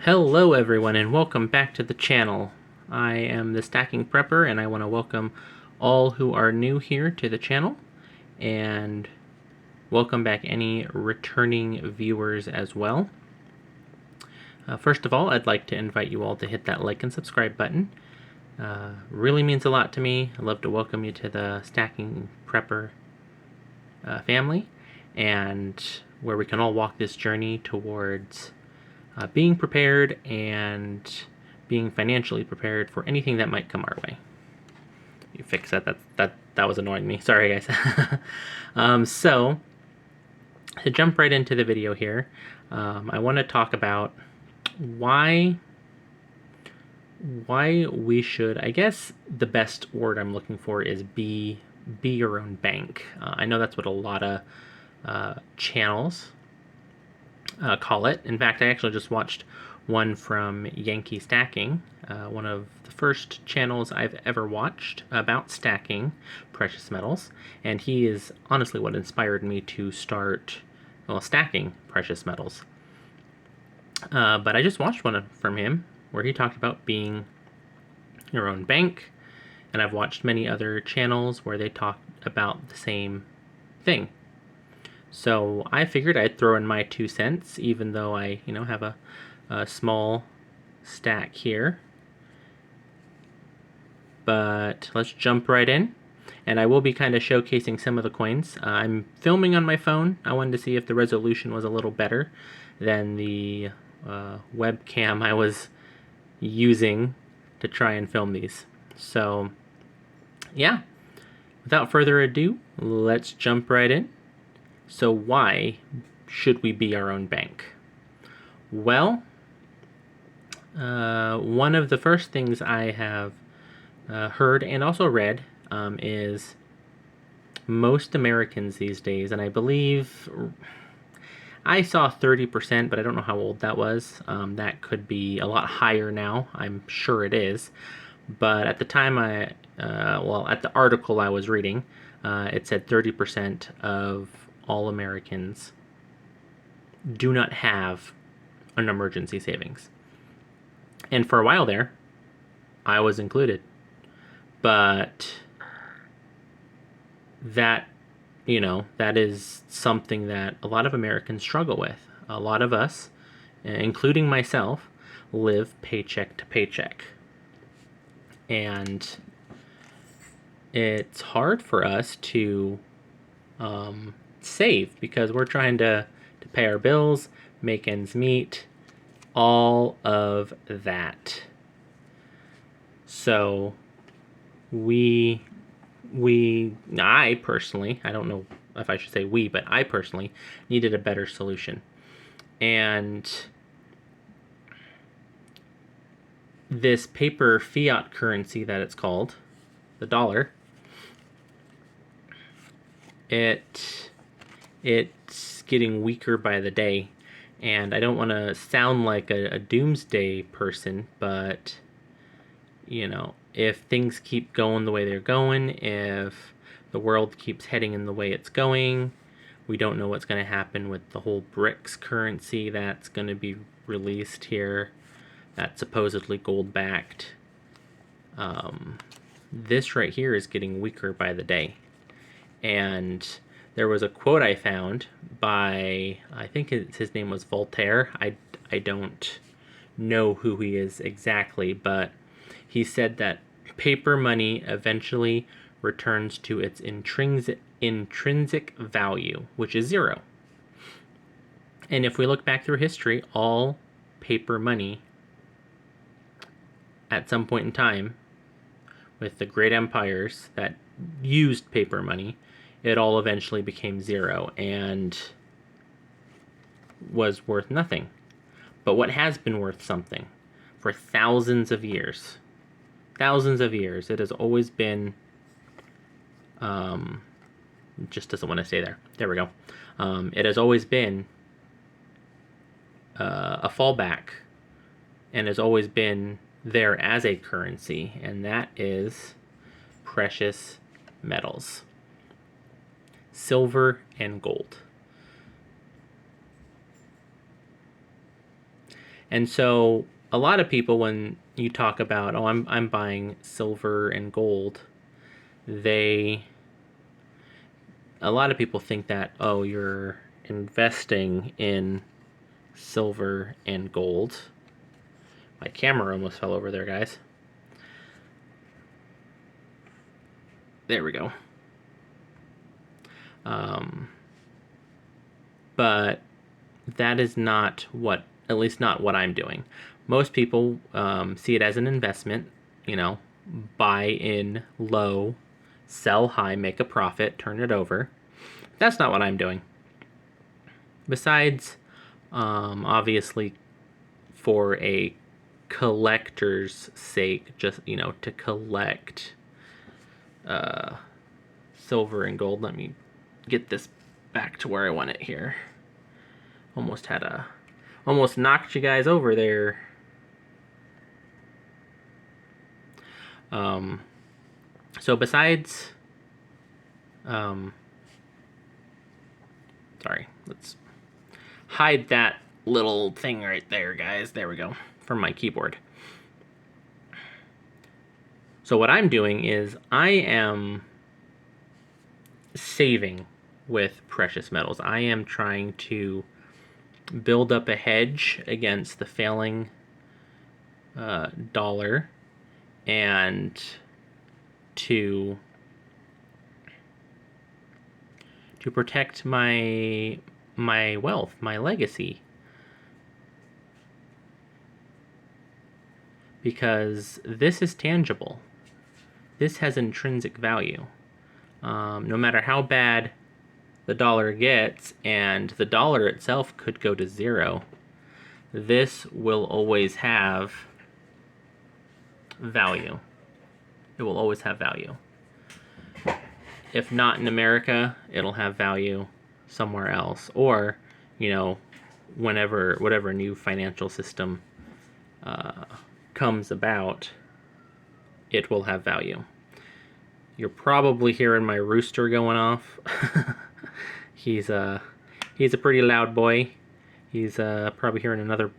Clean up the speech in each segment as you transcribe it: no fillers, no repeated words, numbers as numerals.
Hello everyone and welcome back to the channel. I am the Stacking Prepper and I want to welcome all who are new here to the channel and welcome back any returning viewers as well. First of all, I'd like to invite you all to hit that like and subscribe button. Really means a lot to me. I'd love to welcome you to the Stacking Prepper family, and where we can all walk this journey towards being prepared and being financially prepared for anything that might come our way. You fix that. That was annoying me. Sorry, guys. So to jump right into the video here, I want to talk about why we should. I guess the best word I'm looking for is be your own bank. I know that's what a lot of channels call it. In fact, I actually just watched one from Yankee Stacking, one of the first channels I've ever watched about stacking precious metals, and he is honestly what inspired me to start, well, stacking precious metals. But I just watched one from him where he talked about being your own bank, and I've watched many other channels where they talk about the same thing. So I figured I'd throw in my 2 cents, even though I, have a small stack here. But let's jump right in. And I will be kind of showcasing some of the coins. I'm filming on my phone. I wanted to see if the resolution was a little better than the webcam I was using to try and film these. So, yeah. Without further ado, let's jump right in. So why should we be our own bank? Well, one of the first things I have heard and also read is most Americans these days, and I believe I saw 30%, but I don't know how old that was. That could be a lot higher now. I'm sure it is. But at the time at the article I was reading, it said 30% of all Americans do not have an emergency savings. And for a while there, I was included. But that, that is something that a lot of Americans struggle with. A lot of us, including myself, live paycheck to paycheck. And it's hard for us to save because we're trying to pay our bills, make ends meet, all of that. So I personally, I don't know if I should say we, but I personally needed a better solution. And this paper fiat currency that it's called, the dollar, it's getting weaker by the day. And I don't want to sound like a doomsday person, but, if things keep going the way they're going, if the world keeps heading in the way it's going, we don't know what's going to happen with the whole BRICS currency that's going to be released here, that's supposedly gold-backed. This right here is getting weaker by the day. And there was a quote I found by, I think his name was Voltaire. I don't know who he is exactly, but he said that paper money eventually returns to its intrinsic value, which is zero. And if we look back through history, all paper money at some point in time, with the great empires that used paper money, it all eventually became zero and was worth nothing. But what has been worth something for thousands of years, it has always been, just doesn't want to stay there. There we go. It has always been a fallback and has always been there as a currency, and that is precious metals. Silver and gold. And so a lot of people, when you talk about, oh, I'm buying silver and gold, a lot of people think that, oh, you're investing in silver and gold. My camera almost fell over there, guys. There we go. But that is not what, at least not what I'm doing. Most people see it as an investment, buy in low, sell high, make a profit, turn it over. That's not what I'm doing. Besides, obviously, for a collector's sake, just, to collect silver and gold. Let me get this back to where I want it here. Almost knocked you guys over there. So besides, sorry, let's hide that little thing right there, guys. There we go, from my keyboard. So what I'm doing is I am saving with precious metals. I am trying to build up a hedge against the failing dollar, and to protect my wealth, my legacy. Because this is tangible. This has intrinsic value. No matter how bad the dollar gets, and the dollar itself could go to zero, this will always have value. It will always have value. If not in America, it'll have value somewhere else. Or, whatever new financial system comes about, it will have value. You're probably hearing my rooster going off. He's a pretty loud boy. He's probably hearing another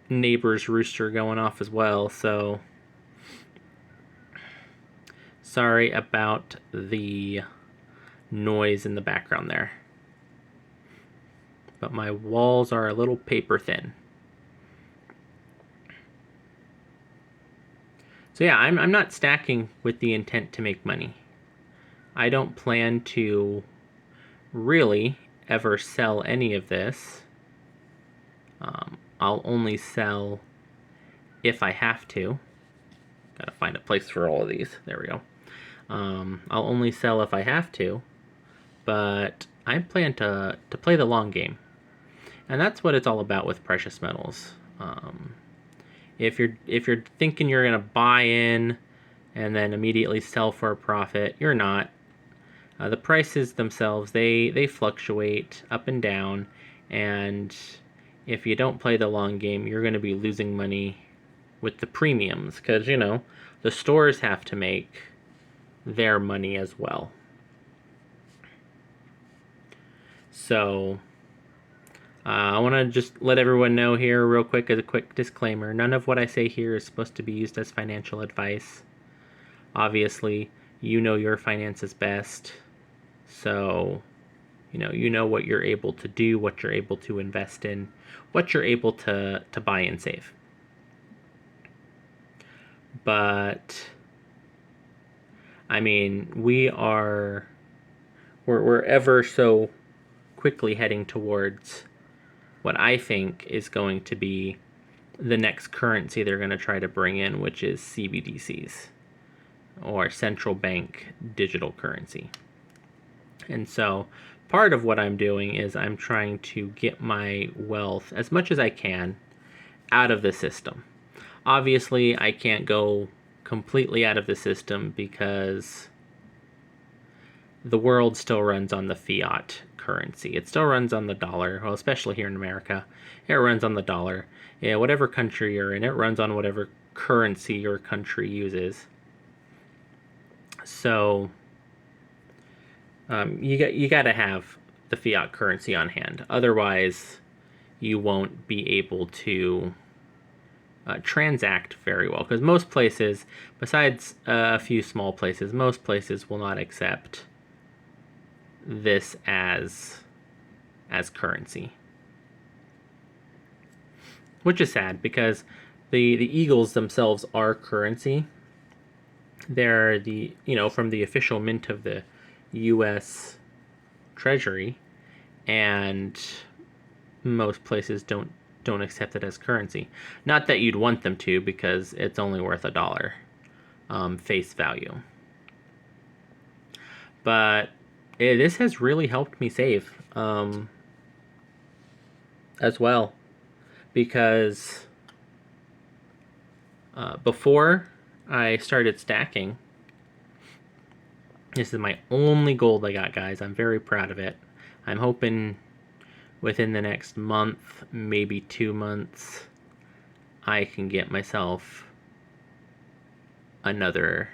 neighbor's rooster going off as well, so sorry about the noise in the background there. But my walls are a little paper thin. So yeah, I'm not stacking with the intent to make money. I don't plan to really ever sell any of this. I'll only sell if I have to. Gotta find a place for all of these. There we go. I'll only sell if I have to, but I plan to play the long game. And that's what it's all about with precious metals. If you're thinking you're gonna buy in and then immediately sell for a profit, you're not. The prices themselves, they fluctuate up and down, and if you don't play the long game, you're going to be losing money with the premiums, because the stores have to make their money as well. So I want to just let everyone know here real quick, as a quick disclaimer, none of what I say here is supposed to be used as financial advice. Obviously, you know your finances best, so you know what you're able to do, what you're able to invest in, what you're able to buy and save. But I mean, we're ever so quickly heading towards what I think is going to be the next currency they're going to try to bring in, which is CBDCs, or central bank digital currency. And so part of what I'm doing is I'm trying to get my wealth, as much as I can, out of the system. Obviously, I can't go completely out of the system because the world still runs on the fiat currency. It still runs on the dollar, well, especially here in America. It runs on the dollar. Yeah, whatever country you're in, it runs on whatever currency your country uses. So you got to have the fiat currency on hand. Otherwise, you won't be able to transact very well, because most places, besides a few small places, most places will not accept this as currency, which is sad because the eagles themselves are currency. They're from the official mint of the U.S. Treasury, and most places don't accept it as currency. Not that you'd want them to, because it's only worth $1 face value. But this has really helped me save as well, because before I started stacking, this is my only gold I got, guys. I'm very proud of it. I'm hoping within the next month, maybe 2 months, I can get myself another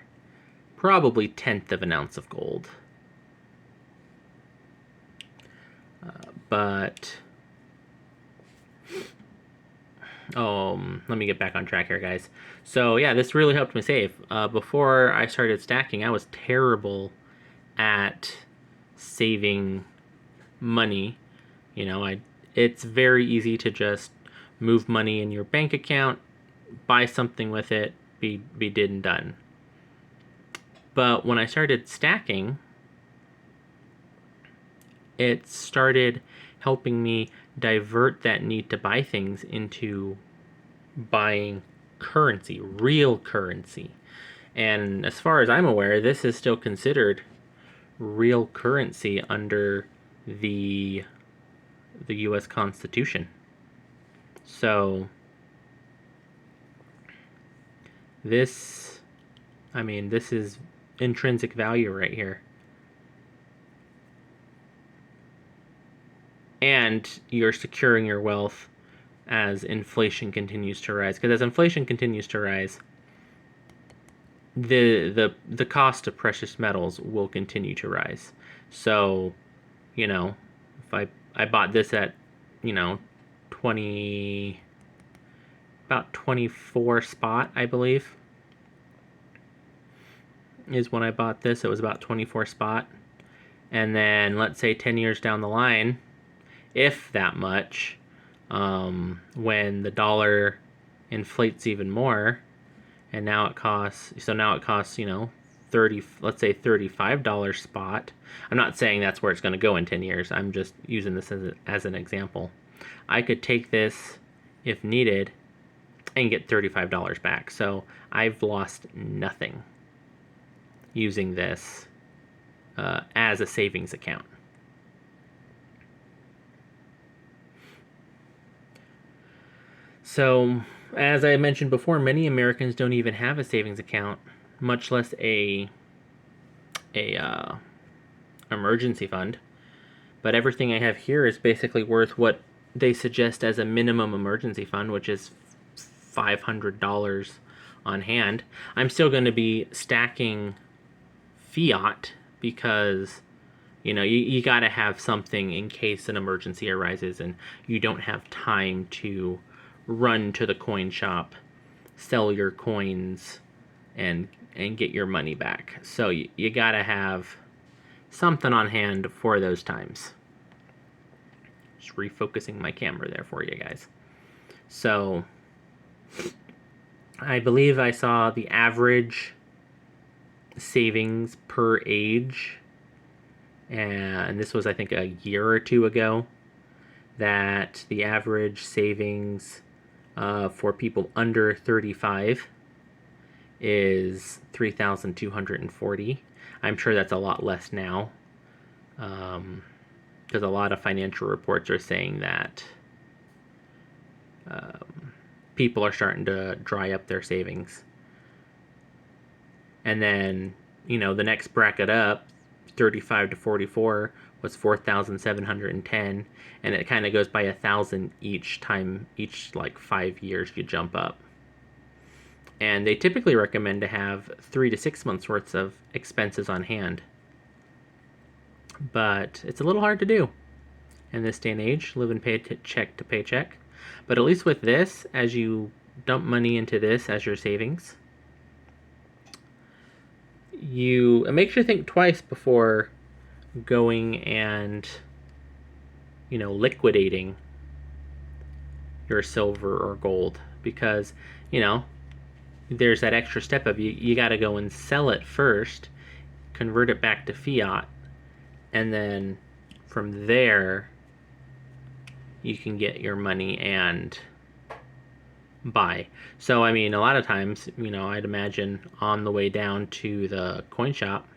probably 1/10 of an ounce of gold. But let me get back on track here, guys. So yeah, this really helped me save. Before I started stacking, I was terrible at saving money. It's very easy to just move money in your bank account, buy something with it, be did and done. But when I started stacking, it started helping me divert that need to buy things into buying currency, real currency. And as far as I'm aware, this is still considered real currency under the U.S. Constitution. So this is intrinsic value right here. And you're securing your wealth as inflation continues to rise. Because as inflation continues to rise, the cost of precious metals will continue to rise. So, if I bought this at, about 24 spot, I believe, is when I bought this. It was about 24 spot. And then let's say 10 years down the line, if that much, when the dollar inflates even more, and now it costs 30, let's say $35 spot. I'm not saying that's where it's going to go in 10 years. I'm just using this as an example. I could take this if needed and get $35 back. So I've lost nothing using this as a savings account. So, as I mentioned before, many Americans don't even have a savings account, much less a emergency fund. But everything I have here is basically worth what they suggest as a minimum emergency fund, which is $500 on hand. I'm still going to be stacking fiat because you got to have something in case an emergency arises and you don't have time to run to the coin shop, sell your coins, and get your money back. So you got to have something on hand for those times. Just refocusing my camera there for you guys. So I believe I saw the average savings per age, and this was, I think, a year or two ago, that the average savings for people under 35 is 3,240. I'm sure that's a lot less now, because a lot of financial reports are saying that people are starting to dry up their savings. And then, the next bracket up, 35 to 44, was 4,710, and it kind of goes by 1,000 each 5 years you jump up. And they typically recommend to have 3 to 6 months worth of expenses on hand. But it's a little hard to do in this day and age, living paycheck to paycheck. But at least with this, as you dump money into this as your savings. It makes you think twice before going and, liquidating your silver or gold, because, there's that extra step of you got to go and sell it first, convert it back to fiat, and then from there you can get your money and buy. So I mean, a lot of times, I'd imagine on the way down to the coin shop,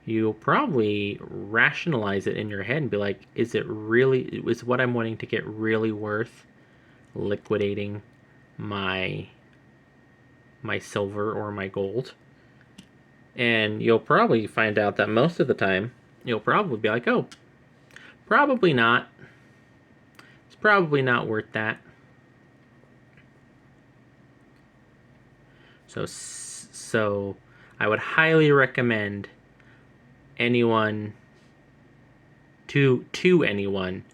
you'll probably rationalize it in your head and be like, is what I'm wanting to get really worth liquidating my silver or my gold? And you'll probably find out that most of the time you'll probably be like, oh, probably not. It's probably not worth that. So I would highly recommend anyone to anyone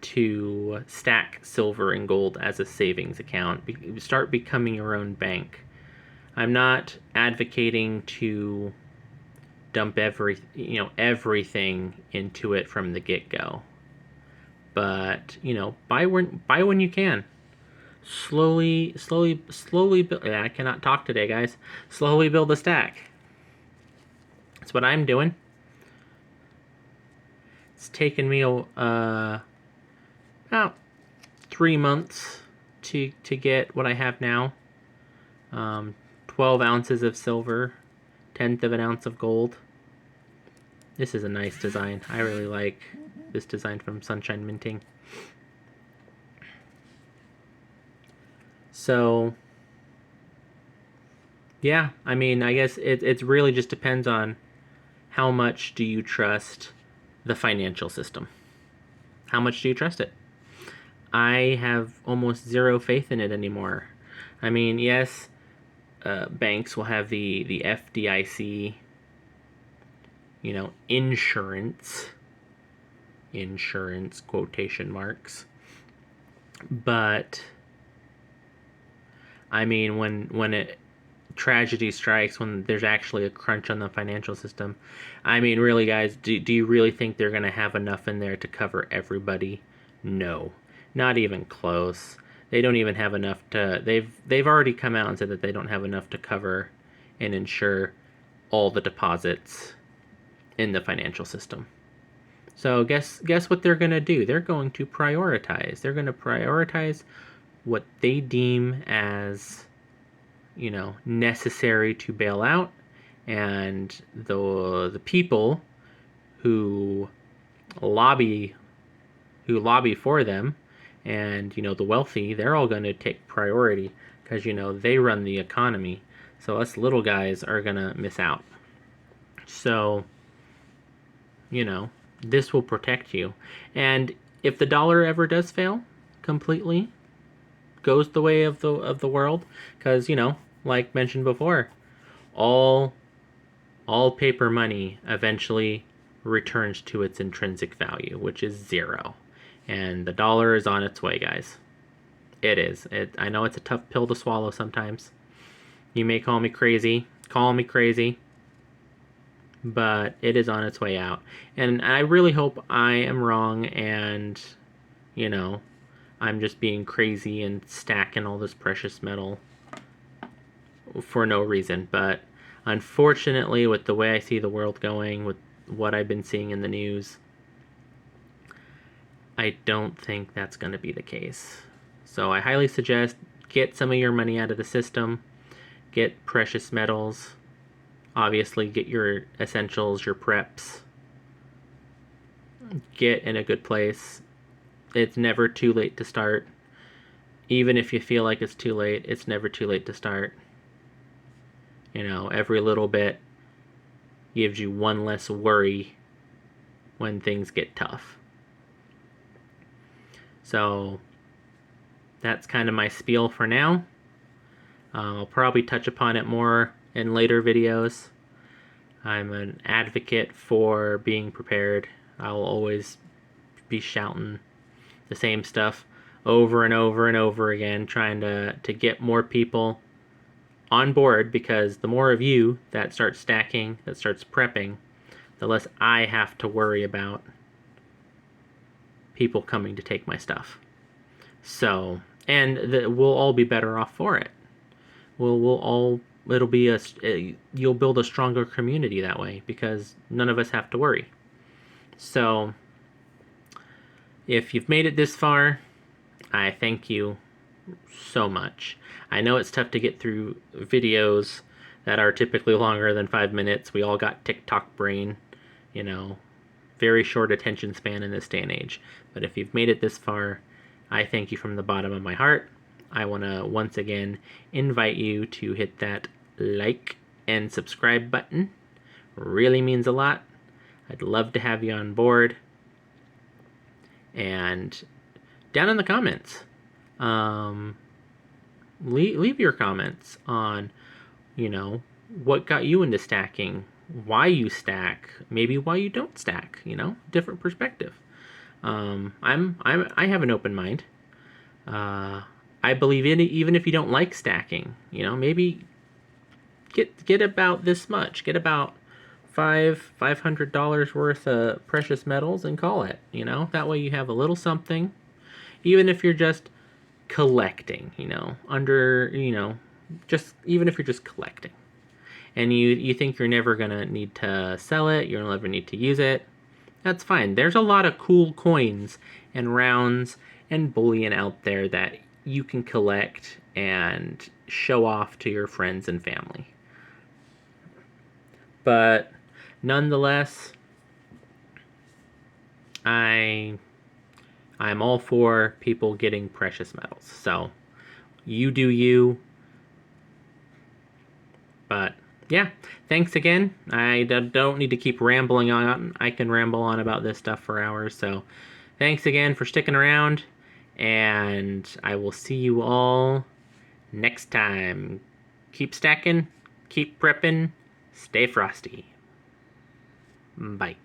to stack silver and gold as a savings account. Start becoming your own bank. I'm not advocating to dump everything into it from the get-go, but buy when you can. Slowly build. I cannot talk today, guys. Slowly build a stack. That's what I'm doing. It's taken me about 3 months to get what I have now. 12 ounces of silver, 1/10 of an ounce of gold. This is a nice design. I really like this design from Sunshine Minting. So, yeah, I mean, I guess it really just depends on how much do you trust the financial system. How much do you trust it? I have almost zero faith in it anymore. I mean, yes, banks will have the FDIC, insurance quotation marks. But I mean, when tragedy strikes, when there's actually a crunch on the financial system, I mean, really, guys, do you really think they're going to have enough in there to cover everybody? No, not even close. They don't even have enough to. They've already come out and said that they don't have enough to cover and insure all the deposits in the financial system. So guess what they're going to do? They're going to prioritize. They're going to prioritize what they deem as, necessary to bail out, and the people who lobby for them, and the wealthy, they're all going to take priority because they run the economy. So us little guys are going to miss out. So this will protect you. And if the dollar ever does fail completely, goes the way of the world, because like mentioned before, all paper money eventually returns to its intrinsic value, which is zero. And the dollar is on its way, guys. It is. I know it's a tough pill to swallow sometimes. You may call me crazy. But it is on its way out. And I really hope I am wrong and, I'm just being crazy and stacking all this precious metal for no reason. But unfortunately, with the way I see the world going, with what I've been seeing in the news, I don't think that's going to be the case. So I highly suggest get some of your money out of the system, get precious metals, obviously get your essentials, your preps, get in a good place. It's never too late to start. Even if you feel like it's too late, it's never too late to start. Every little bit gives you one less worry when things get tough. So that's kind of my spiel for now. I'll probably touch upon it more in later videos. I'm an advocate for being prepared. I'll always be shouting the same stuff over and over and over again, trying to get more people on board, because the more of you that start stacking, that starts prepping, the less I have to worry about people coming to take my stuff. So, and we'll all be better off for it. We'll all, it'll be you'll build a stronger community that way, because none of us have to worry. So, if you've made it this far, I thank you so much. I know it's tough to get through videos that are typically longer than 5 minutes. We all got TikTok brain, you know, very short attention span in this day and age. But if you've made it this far, I thank you from the bottom of my heart. I want to once again invite you to hit that like and subscribe button. Really means a lot. I'd love to have you on board. And down in the comments, leave your comments on, you know, what got you into stacking, why you stack, maybe why you don't stack, you know, different perspective. I have an open mind. I believe in it, even if you don't like stacking, you know, maybe get about this much, get about $500 worth of precious metals and call it, you know, that way you have a little something, even if you're just collecting, you know, just even if you're just collecting, and you think you're never gonna need to sell it, you'll never need to use it, that's fine. There's a lot of cool coins and rounds and bullion out there that you can collect and show off to your friends and family. But nonetheless, I'm all for people getting precious metals. So you do you. But yeah, thanks again. I don't need to keep rambling on. I can ramble on about this stuff for hours. So thanks again for sticking around. And I will see you all next time. Keep stacking, keep prepping, stay frosty. Bye.